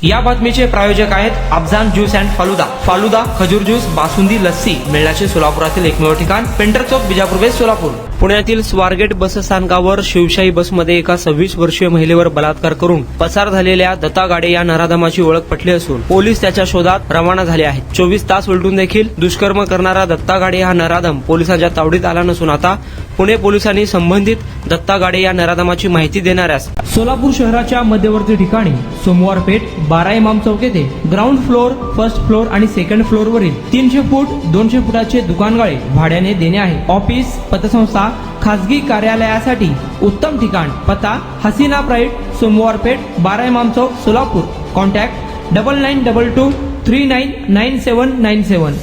या बातमीचे प्रायोजक आहेत अफजान ज्यूस अँड फालुदा. फालुदा, खजूर ज्यूस, बासुंदी, लस्सी मिळण्याचे सोलापुरातील एकमेव ठिकाण. पेंटर चौक, बिजापूर वेस्ट, सोलापूर. पुण्यातील स्वारगेट बस स्थानकावर शिवशाही बसमध्ये एका 26 वर्षीय महिलेवर बलात्कार करून पसार झालेल्या दत्ता गाडे या नराधमाची ओळख पटली असून पोलीस त्याच्या शोधात रवाना झाले आहेत. 24 तास उलटून देखील दुष्कर्म करणारा दत्ता गाडे हा नराधम पोलिसांच्या तावडीत आला नसून आता पुणे पोलिसांनी संबंधित दत्ता गाडे या नराधमाची माहिती देणाऱ्यास सोलापूर शहराच्या मध्यवर्ती ठिकाणी सोमवार पेठ 12 इमाम चौक येथे ग्राउंड फ्लोअर, फर्स्ट फ्लोअर आणि सेकंड फ्लोअर वरील 300 फूट 200 फुटाचे दुकानगाळे भाड्याने देणे आहे. ऑफिस, पतसंस्था, खासगी कार्यालयासाठी उत्तम ठिकाण. पत्ता हसीना प्राईड, सोमवार पेठ 12 इमाम चौक, सोलापूर. कॉन्टॅक्ट 9922399797.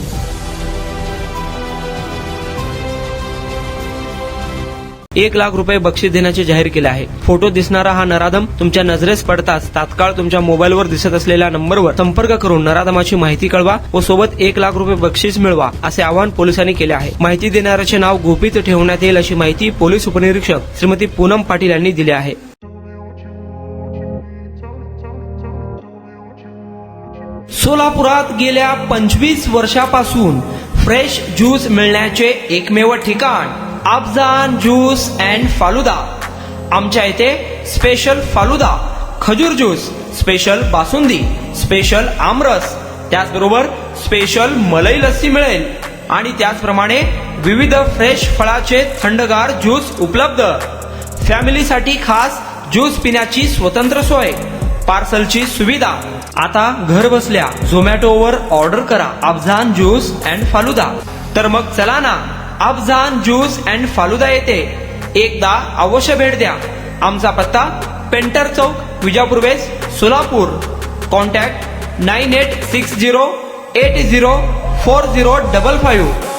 1 लाख रुपये बक्षीस देण्याचे जाहीर केले आहे. फोटो दिसणारा हा नराधम तुमच्या नजरेस पडताच तात्काळ तुमच्या मोबाईलवर दिसत असलेल्या नंबरवर संपर्क करून नराधमाची माहिती कळवा व सोबत 1 लाख रुपये बक्षीस मिळवा असे आवाहन पोलिसांनी केले आहे. माहिती देणाऱ्याचे नाव गुपित ठेवण्यात येईल अशी माहिती पोलीस उपनिरीक्षक श्रीमती पूनम पाटील यांनी दिली आहे. सोलापुरात गेल्या 25 वर्षापासून फ्रेश ज्यूस मिळण्याचे एकमेव ठिकाण अफजान ज्यूस अँड फालुदा. आमच्या इथे स्पेशल फालुदा, खजूर ज्यूस, स्पेशल बासुंदी, स्पेशल आमरस, त्याचबरोबर स्पेशल मलाई लस्सी मिळेल आणि त्याचप्रमाणे विविध फ्रेश फळाचे थंडगार ज्यूस उपलब्ध. फॅमिलीसाठी खास ज्यूस पिण्याची स्वतंत्र सोय, पार्सलची सुविधा. आता घर बसल्या झोमॅटोवर ऑर्डर करा अफजान ज्यूस अँड फालुदा. तर मग चला ना अफजान ज्यूस अँड फालुदा येथे एकदा अवश्य भेट द्या. आमचा पत्ता पेंटर चौक, बिजापूर वेस्ट, सोलापूर. कॉन्टॅक्ट 9860804055.